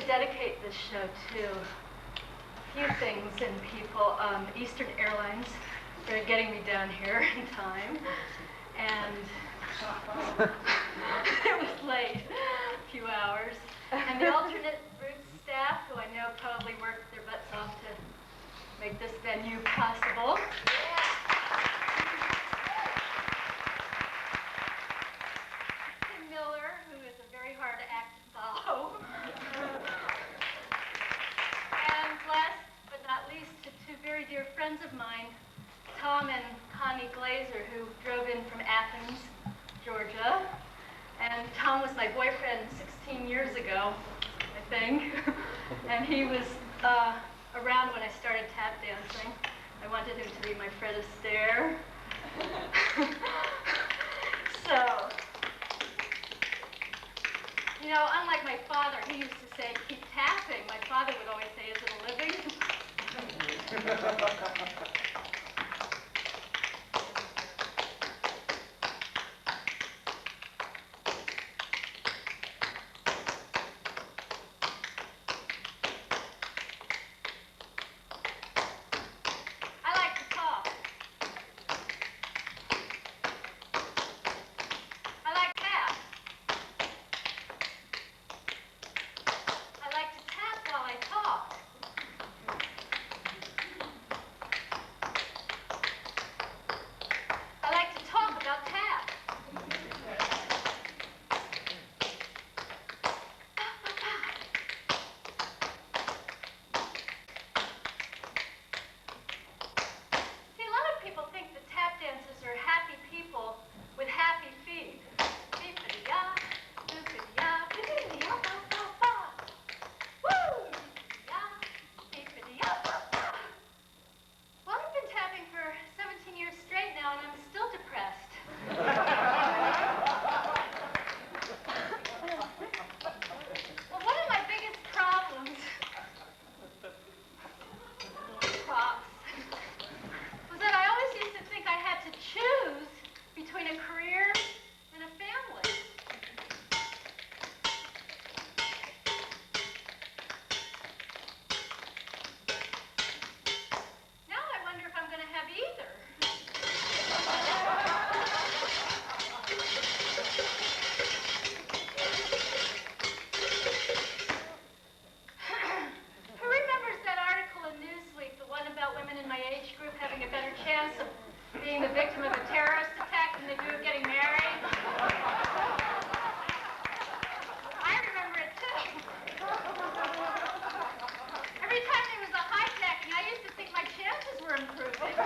dedicate this show to a few things and people. Eastern Airlines for getting me down here in time, and it was late, a few hours. And the alternate route staff, who I know probably worked their butts off to make this venue possible. Miller, who is a very hard act to follow. And last but not least, to two very dear friends of mine, Tom and Connie Glazer, who drove in from Athens, Georgia. And Tom was my boyfriend 16 years ago, I think. And he was around when I started tap dancing. I wanted him to be my Fred Astaire. So, you know, unlike my father, he used to say, keep tapping. My father would always say, is it a living? I like to talk. I like tap. I like to tap while I talk. I like to talk about tap. See, a lot of people think that tap dancers are happy people with happy feet. Beep-a-dee-ya, boop-a-dee-ya, beep-a-dee-ya, ba-ba-ba. Woo! Beep-a-dee-ya, beep-a-dee-ya, ba-ba. Well, I've been tapping for 17 years straight now, and I'm still depressed. Well, one of my biggest problems, props, was that I always used to think I had to choose between a career and a family. Now I wonder if I'm going to have either. Who remembers that article in Newsweek, the one about women in my age group having a better chance of being the victim of a terrorist attack than they do of getting married? I remember it too. Every time there was a hijacking, I used to think my chances were improving.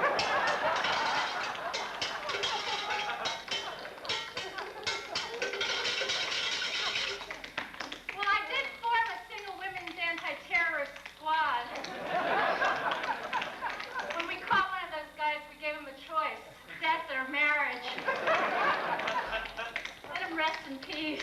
Well, I did form a single women's anti-terrorist squad. When we caught one of those guys, we gave him a choice, death or marriage. Let him rest in peace.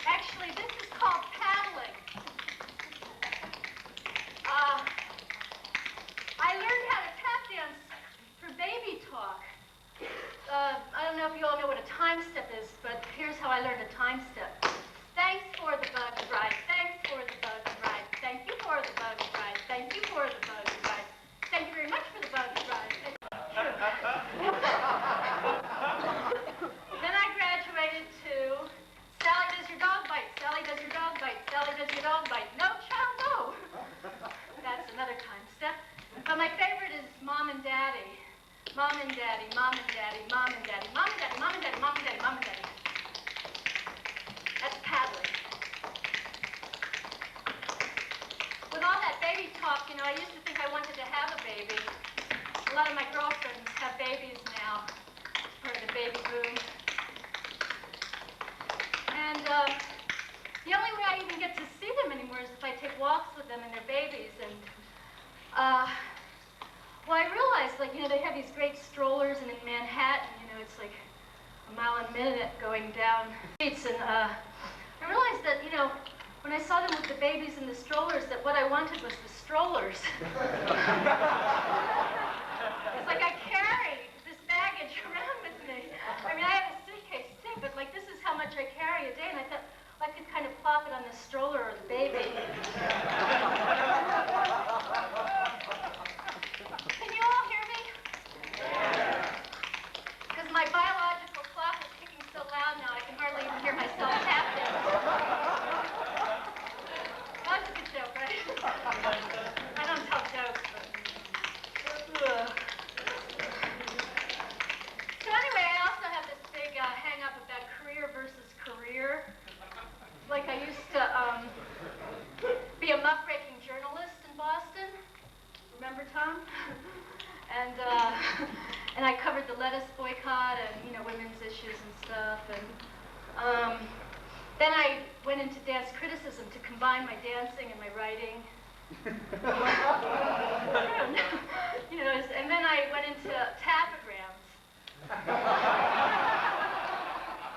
Actually, this is called paddling. I learned how to tap dance for baby talk. I don't know if you all know what a time step is, but here's how I learned a time step. Thanks for the bug ride. Thanks for the bug ride. Thank you for the bug ride. Thank you for the bug ride. Thank you very much for the bug ride. Then I graduated to Sally does your dog bite. Sally does your dog bite. Sally does your dog bite. No, child, no. That's another time step. But my favorite is mom and daddy. Mom and daddy, mom and daddy, mom and daddy, mom and daddy, mom and daddy, mom and daddy, mom and daddy. That's paddling. With all that baby talk, you know, I used to think I wanted to have a baby. A lot of my girlfriends have babies now. It's part of the baby boom. And the only way I even get to see them anymore is if I take walks with them and their babies. And well, I realized, like, you know, they have these great strollers, and in Manhattan, you know, it's like a mile a minute going down streets. And I realized that, you know, when I saw them with the babies in the strollers, that what I wanted was the strollers. It's like I carried this baggage around with me. I mean, I have a suitcase too, but like this is how much I carry a day, and I thought I could kind of plop it on the stroller or the baby. Can you all hear me? Because my biological clock is kicking so loud now, I can hardly even hear myself tapping. That's a good joke, right? I don't tell jokes, but... So anyway, I also have this big hang-up about career versus career. Like I used to be a muckraking journalist in Boston. Remember, Tom? And I covered the lettuce boycott and, you know, women's issues and stuff. And then I went into dance criticism to combine my dancing and my writing. You know, and then I went into tapagrams.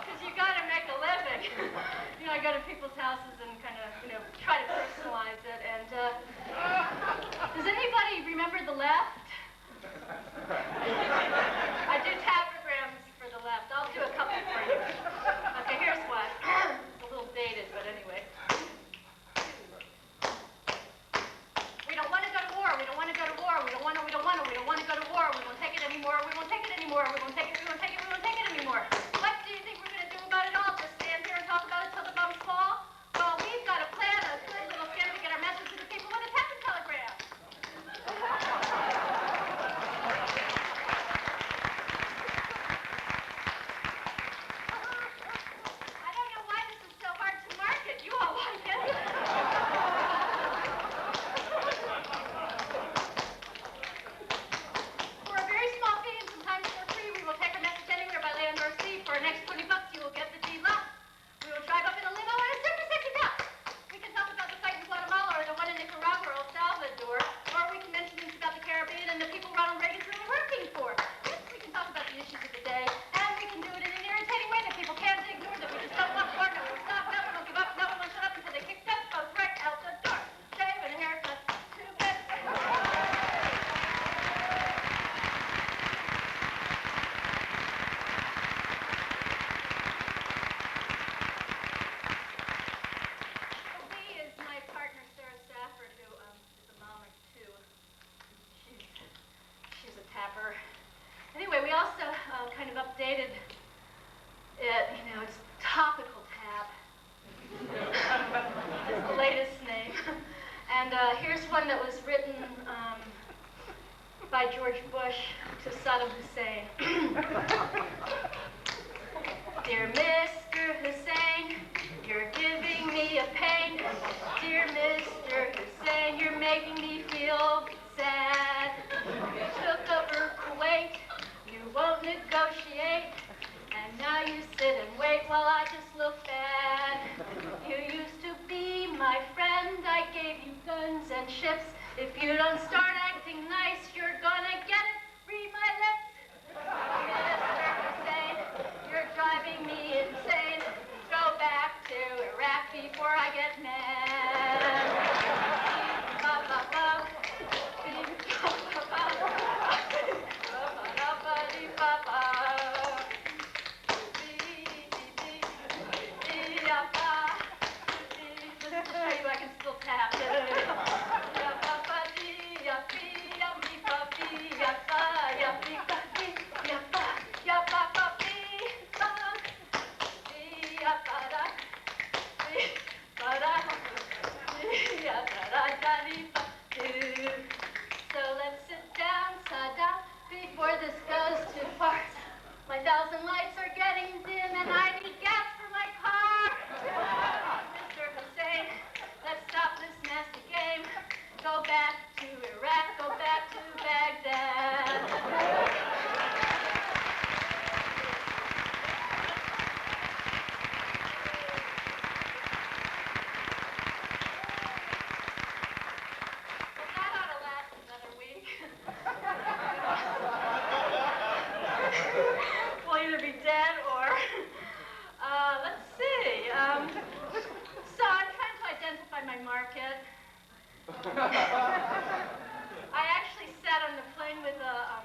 Because you got to make a living. You know, I go to people's houses and kind of, you know, try to personalize it. And does anybody remember the left? I do tapagrams for the left. I'll do a couple for you. Okay, here's one. It's a little dated, but anyway. We don't want to go to war. We don't want to go to war. We don't want to. We don't want to. We don't want to go to war. We won't take it anymore. We won't take it anymore. We won't take it. We won't take it. We won't take it anymore. What do you think we're going to do about it all? Just stand here and talk about it till the bums fall? Well, we've got a plan, a good little scheme to get our message to the people with a telegram. I don't know why this is so hard to market. You all like it. For a very small fee and sometimes for free, we will take a message anywhere by land or sea. For an extra $20, you will get the D-Lux. We will drive up in a limo and a super sexy duck. We can talk about the fight in Guatemala or the one in Nicaragua or El Salvador, or we can mention things about the Caribbean and the people Ronald Reagan's really working for. Yes, we can talk about the issues of the day, and we can do it in an irritating way that people can't ignore, that we just don't want more, no, we won't stop, no, we won't give up, no, we won't shut up until they kick us both right out the door. Shave and a haircut, too good. Lee is my partner, Sarah Stafford, who is a mom of two. She's a tapper. Anyway, we also kind of updated it. You know, it's Topical Tap. It's the latest name. And here's one that was written by George Bush to Saddam Hussein. Dear Mr. Hussein, you're giving me a pain. Dear Mr. Hussein, you're making me feel sad. You took over Kuwait, you won't negotiate, and now you sit and wait while I just look bad. You used to be my friend, I gave you guns and ships. If you don't start acting nice, you're gonna get it. Read my lips. Mr. Hussein, you're driving me insane. Go back to Iraq before I get mad. Just to show you I can still tap. I actually sat on the plane with a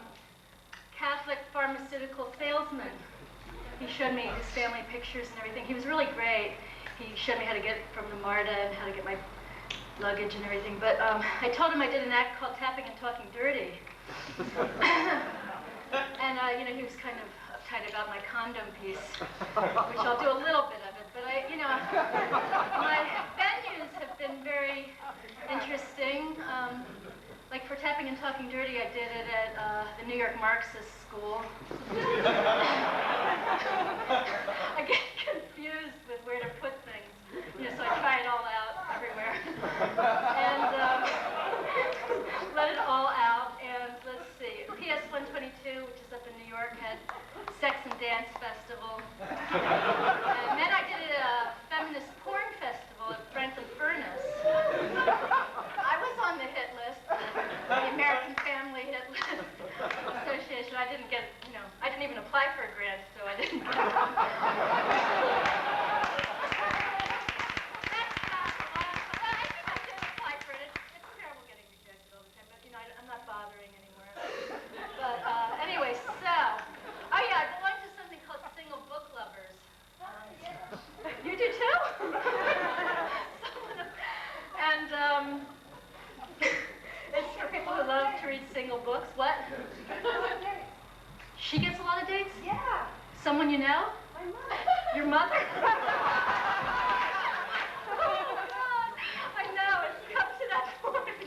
Catholic pharmaceutical salesman. He showed me his family pictures and everything. He was really great. He showed me how to get from the MARTA and how to get my luggage and everything. But I told him I did an act called Tapping and Talking Dirty. And he was kind of uptight about my condom piece, which I'll do a little bit of it. But my venues have been very interesting. Like for Tapping and Talking Dirty, I did it at the New York Marxist School. I get confused with where to put things, so I try it all out everywhere. And let it all out. And let's see, PS 122, which is up in New York, had Sex and Dance Festival. And then I did a feminist porn festival at Franklin Furnace. I was on the hit list, the American Family Hit List Association. I didn't get, I didn't even apply for a grant, so I didn't get it. I'm not bothering anymore. But anyway, so, I belong to something called Single Book Lovers. You do too? And it's for people who love to read single books. What? She gets a lot of dates? Yeah. Someone you know? My mother. Your mother? Oh, God. I know, it's come to that point.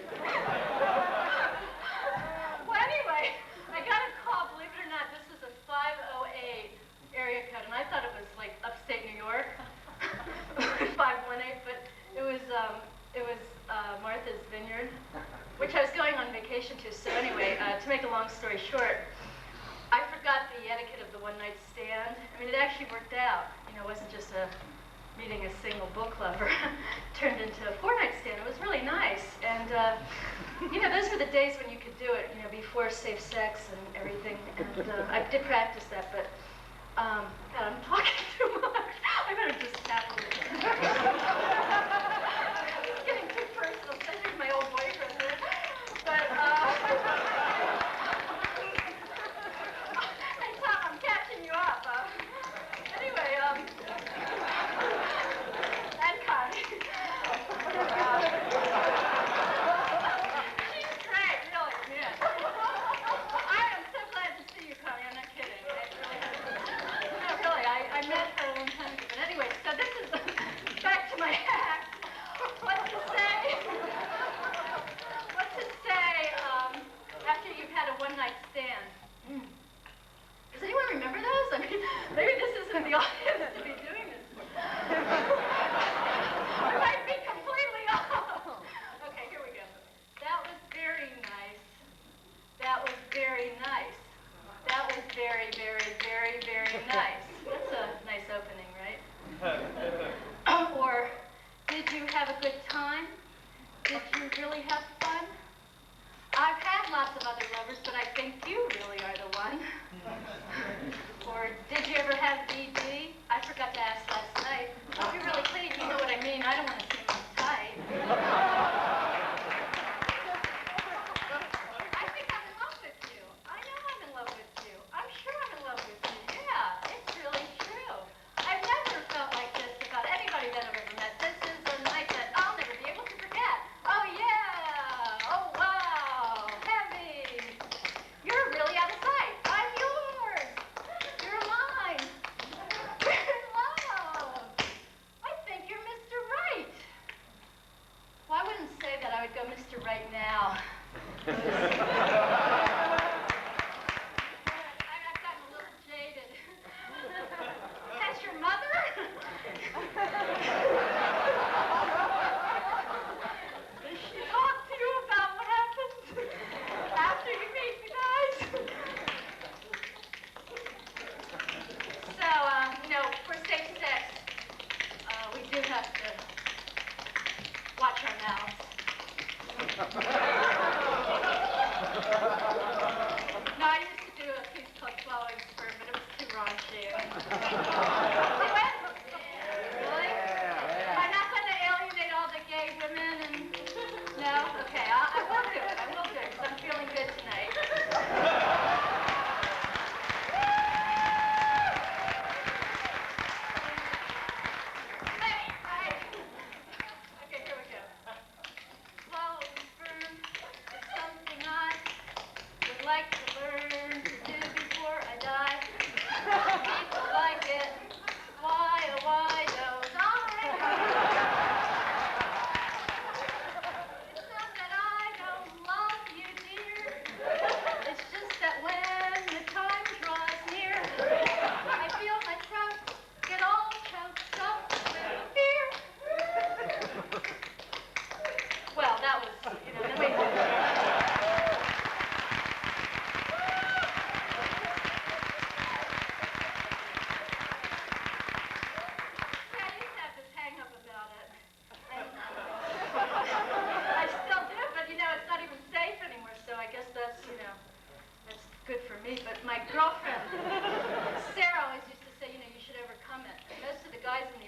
Well, anyway, I got a call, believe it or not, this was a 508 area code, and I thought it was like upstate New York, 518, but it was Martha's Vineyard, which I was going on vacation to. So anyway, to make a long story short, I forgot the etiquette of the one-night stand. I mean, it actually worked out. It wasn't just meeting a single book lover. Turned into a four-night stand. It was really nice. And, those were the days when you could do it, before safe sex and everything. And I did practice that, but, God, I'm talking too much. I better just tap a little. It's getting too personal, especially with my old boyfriend there. But, hey, Tom, I'm catching you up. Anyway, and Connie. She's great, really, yeah. I am so glad to see you, Connie. I'm not kidding. No, really, I met her a long time ago. But anyway, so this is back to my act. What to say after you've had a one-night stand? Does anyone remember those? I mean, maybe this isn't the audience to be doing this. I might be completely off. Okay, here we go. That was very nice. That was very nice. That was very, very, very, very nice. That's a nice opening, right? Or, did you have a good time? Did you really have fun? I've had lots of other lovers, but I think you really are the one. Or, did you ever have DD? I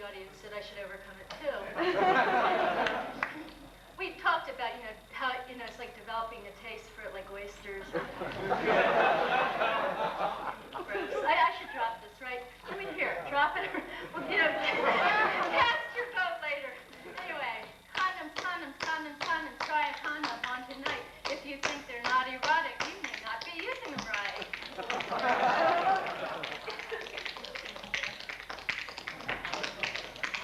audience said I should overcome it too. We talked about, how, it's like developing a taste for like oysters. Gross. I should drop this, right? I mean, here, drop it. Well, cast your vote later. Anyway, condoms, condoms, condoms, condoms. Try a condom on tonight. If you think they're not erotic, you may not be using them right.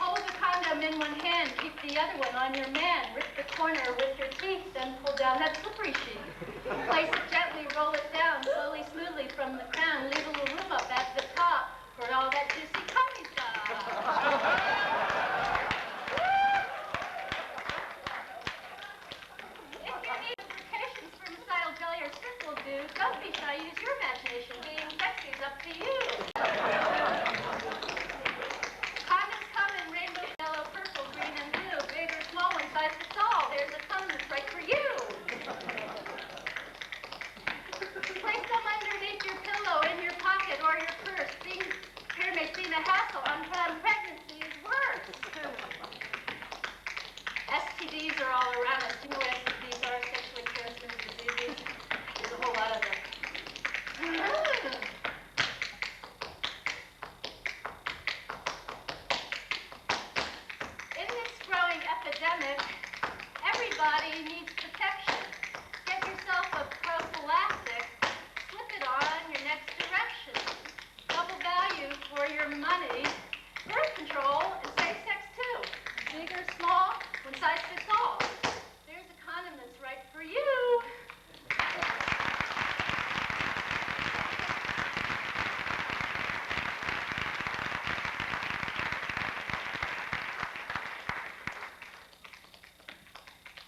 Hold the condom in one hand, keep the other one on your man. Rip the corner with your teeth, then pull down that slippery sheet. Place it gently, roll it down, slowly, smoothly from the crown. Leave a little room up at the top for all that juicy tummy stuff. If you need lubrication, spermicidal jelly or stick will do. Don't be shy, use your imagination. Being sexy is up to you. Condoms come in rainbow, yellow, purple, green, and blue. Big or small, one size fits all. There's a condom that's right for you. Place them underneath your pillow, in your pocket, or your purse. Fear may seem a hassle. Unplanned pregnancy is worse. STDs are all around us. You know what STDs are? Sexually transmitted diseases. There's a whole lot of them. In this growing epidemic, everybody needs protection. Get yourself a prophylactic. Slip it on your next direction. Double value for your money. Birth control and safe sex too. Big or small, one size fits all. There's a condom that's right for you.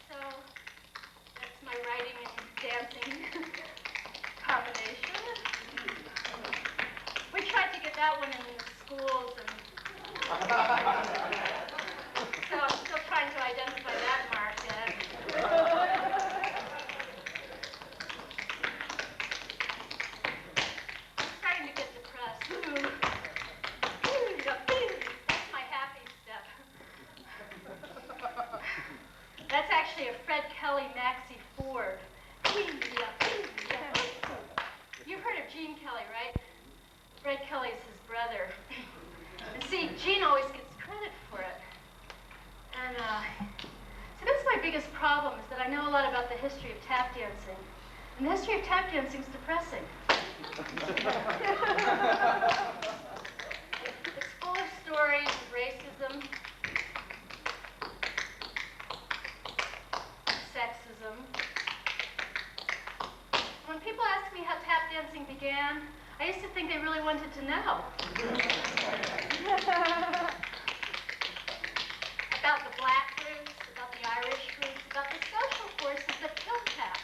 So, that's my writing and dancing combination. We tried to get that one in the schools, and so I'm still trying to identify that market. I'm starting to get depressed. That's my happy step. That's actually a Fred Kelly Maxie Ford. You've heard of Gene Kelly, right? Fred Kelly's his brother. And see, Gene always gets credit for it. And so that's my biggest problem, is that I know a lot about the history of tap dancing. And the history of tap dancing is depressing. It's full of stories of racism, sexism. When people ask me how tap dancing began, I used to think they really wanted to know. About the black roots, about the Irish roots, about the social forces that killed tap.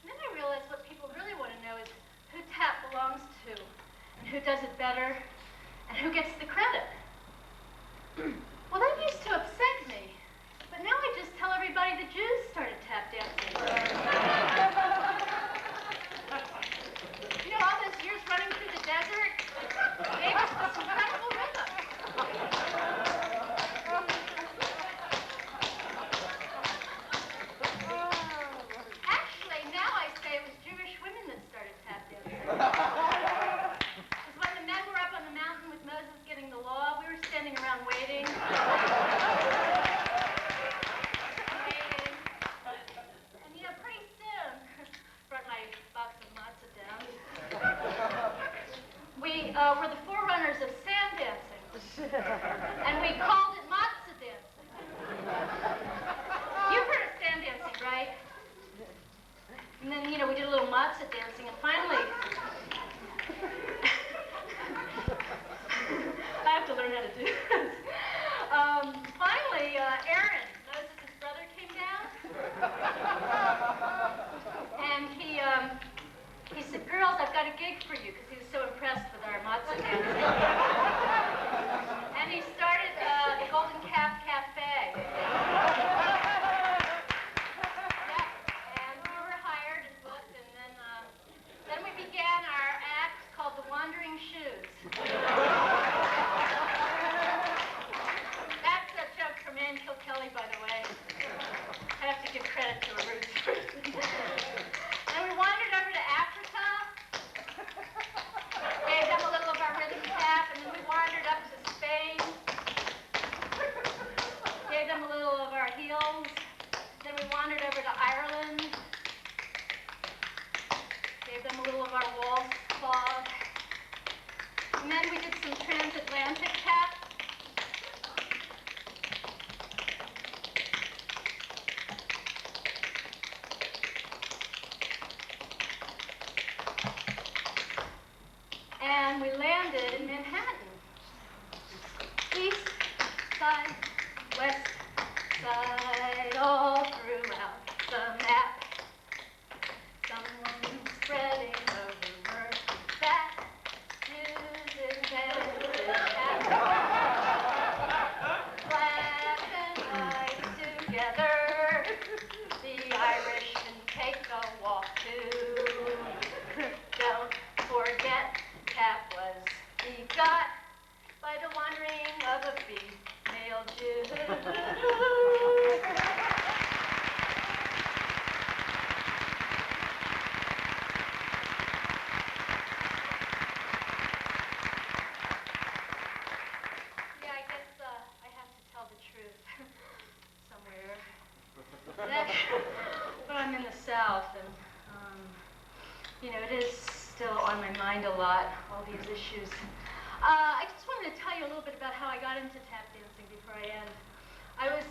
And then I realized what people really want to know is who tap belongs to, and who does it better, and who gets the credit. Well, that used to upset me. But now I just tell everybody the Jews started tap dancing. All those years running through the desert gave us this incredible rhythm. Actually, now I say it was Jewish women that started tap dancing. Because when the men were up on the mountain with Moses getting the law, we were standing around waiting. Were the forerunners of sand dancing. And we called it matzah dancing. You've heard of sand dancing, right? And then, we did a little matzah dancing, and finally, I have to learn how to do this. Finally, Aaron, Moses' brother, came down. And he said, girls, I've got a gig for you, because he was so impressed with our matzah dancing. And he started the Golden Calf Cafe. Yeah, and we were hired and booked, and then we our walls clog. And then we did some transatlantic tap. And we landed in Manhattan. East side, west side, all throughout the map. Someone spreading a rumor that Jews invented tap. Black and white together, the Irish can take a walk too. Don't forget, tap was begot by the wandering of a female Jew. Yeah, I guess I have to tell the truth somewhere. But I'm in the South, and you know, it is still on my mind a lot, all these issues. I just wanted to tell you a little bit about how I got into tap dancing before I end. I was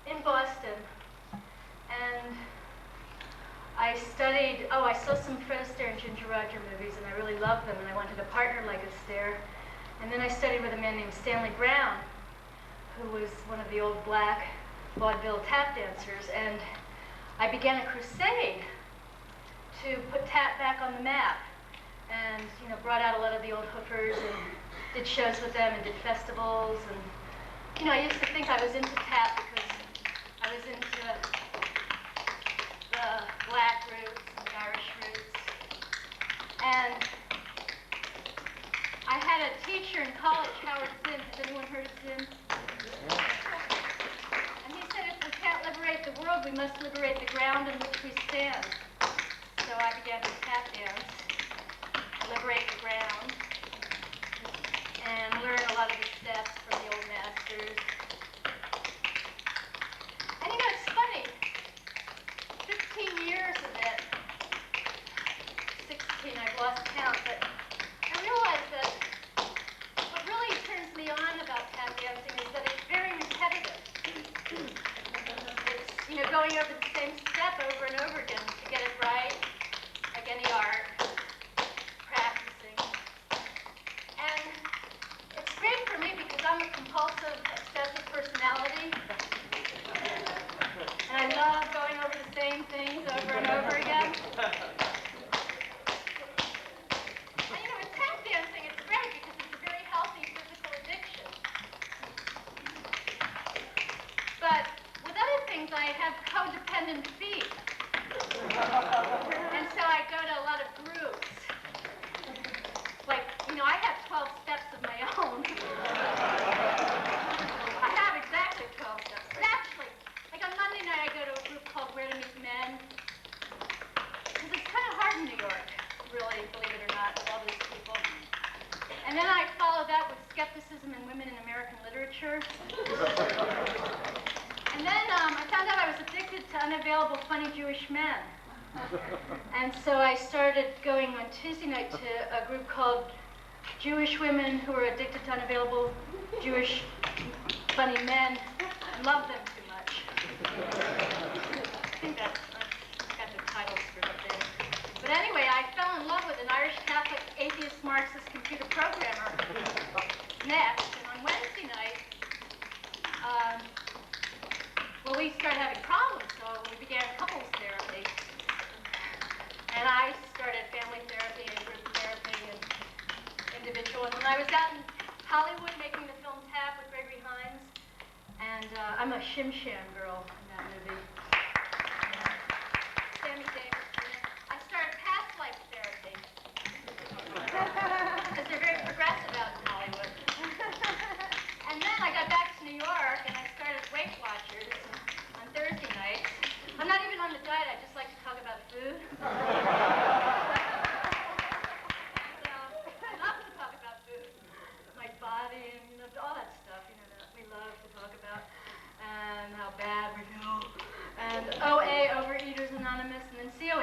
in Boston, and I saw some Fred Astaire and Ginger Rogers movies, and I really loved them, and I wanted a partner like Astaire. And then I studied with a man named Stanley Brown, who was one of the old black vaudeville tap dancers, and I began a crusade to put tap back on the map. And you know, brought out a lot of the old hookers and did shows with them and did festivals. And you know, I used to think I was into tap because I was into the black roots and the Irish roots. And I had a teacher in college, Howard Zinn. Has anyone heard of Zinn? And he said, if we can't liberate the world, we must liberate the ground on which we stand. So I began to tap dance, liberate the ground, and learn a lot of the steps from the old masters. And you know, it's funny, 15 years of it, 16, I've lost count, but I realized that what really turns me on about tap dancing is that it's very repetitive. It's, you know, going over the same step over and over again to get it right, like any art. I'm a compulsive, obsessive personality, and I love going over the same things over and over again. And you know, with tap dancing, it's great because it's a very healthy physical addiction. But with other things, I have codependent feet, and so I go to a lot of groups. Like, you know, I have 12 steps of my own. I have exactly 12 steps. But actually, like on Monday night, I go to a group called Where to Meet Men. Because it's kind of hard in New York, really, believe it or not, with all these people. And then I follow that with Skepticism in Women in American Literature. And then I found out I was addicted to unavailable funny Jewish men. And so I started going on Tuesday night to a group called Jewish Women Who Are Addicted to Unavailable Jewish Funny Men and Love Them Too Much. I think that's got the title screwed up there. But anyway, I fell in love with an Irish Catholic atheist Marxist computer programmer next. And on Wednesday night, well, we started having problems, so we began couples therapy. And I started family therapy and group therapy and individual. And when I was out in Hollywood making the film Tap with Gregory Hines, and I'm a Shim Sham girl in that movie. Sammy Davis. I started past life therapy. Because they're very progressive out in Hollywood. And then I got back to New York and I started Weight Watchers on Thursday nights. I'm not even on the diet, I just like to talk about food. I love to talk about food. My body and you know, all that stuff, you know, that we love to talk about. And how bad we feel. And OA, Overeaters Anonymous, and then COA,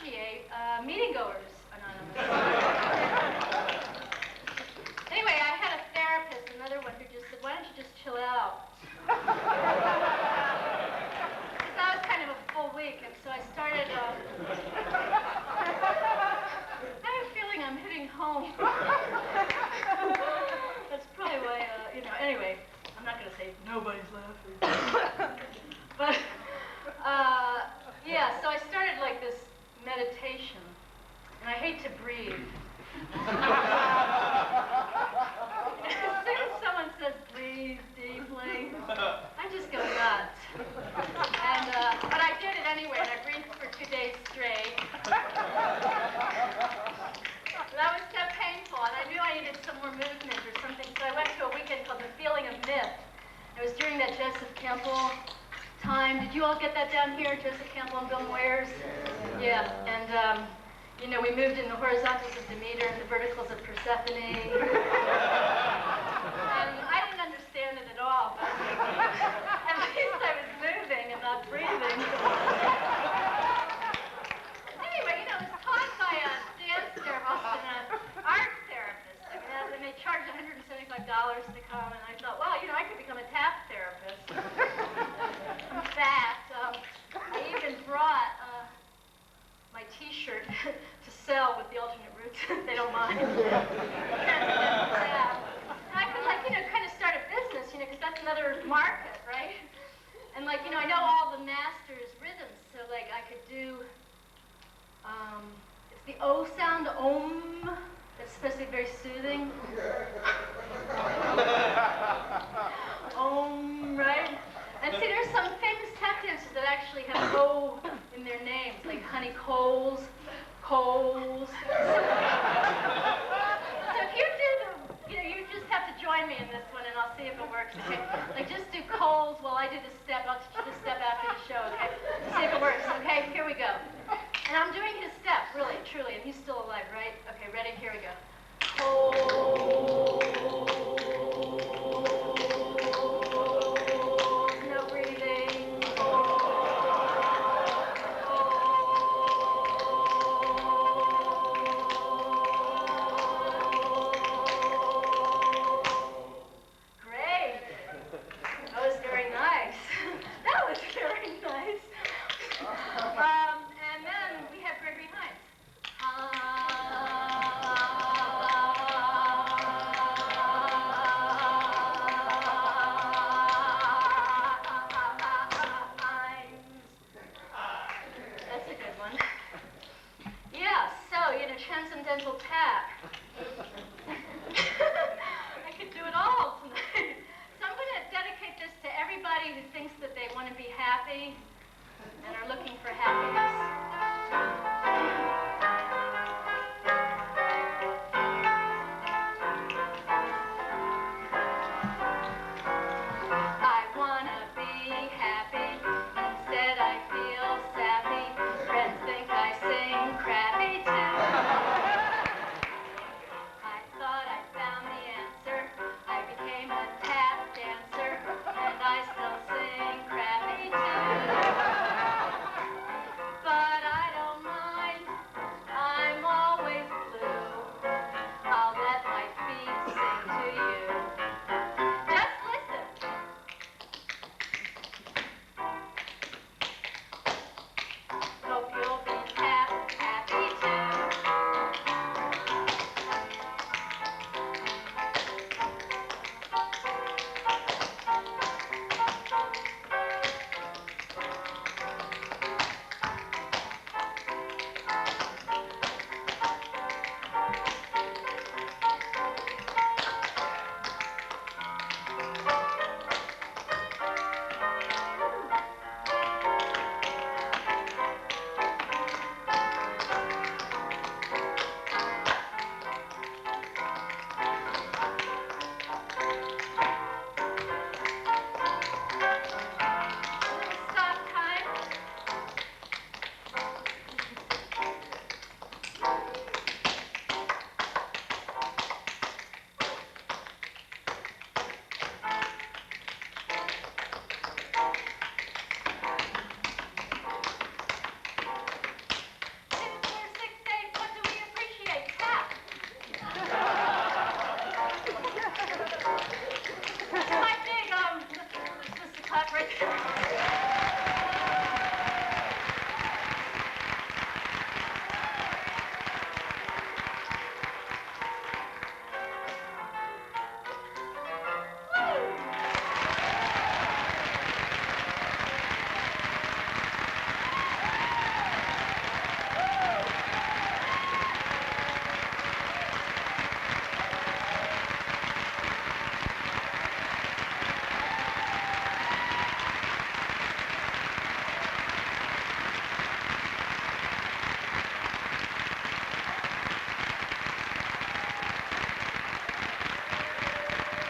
appreciate meeting goers anonymous. Anyway, I had a therapist, another one, who just said, why don't you just chill out? Because that was kind of a full week, and so I started, I have a feeling I'm hitting home. That's probably why, anyway, I'm not going to say nobody's laughing. But, yeah, so I started like this meditation, and I hate to breathe. As soon as someone says breathe deeply, I just go nuts. And, but I did it anyway, and I breathed for 2 days straight. That was so painful, and I knew I needed some more movement or something, so I went to a weekend called The Feeling of Myth. It was during that Joseph Campbell time. Did you all get that down here, Joseph Campbell and Bill Moyers? Yeah, and we moved in the horizontals of Demeter and the verticals of Persephone. And I didn't understand it at all, but at least I was moving and not breathing. Anyway, it was taught by a dance therapist and an art therapist. I mean, and they charged $175 to come, and I thought, well, I could become a tap therapist. In fact, I even brought my T-shirt to sell with the alternate roots. They don't mind. And I could, kind of start a business, because that's another market, right? And, I know all the masters' rhythms, so, I could do, it's the O sound, Om. That's supposed to be very soothing. Om, right? And see, there's some famous tap dancers that actually have O in their names, like Honey Coles. So if you do you just have to join me in this one, and I'll see if it works, okay? Just do Coles while I do the step. I'll teach you the step after the show, okay? See if it works, okay? Here we go. And I'm doing his step, really, truly, and he's still alive, right? Okay, ready? Here we go. Coles. No breathing. Great. That was very nice. That was very nice. And then we have Gregory Hines. That's a good one. Yeah, so, transcendental tap.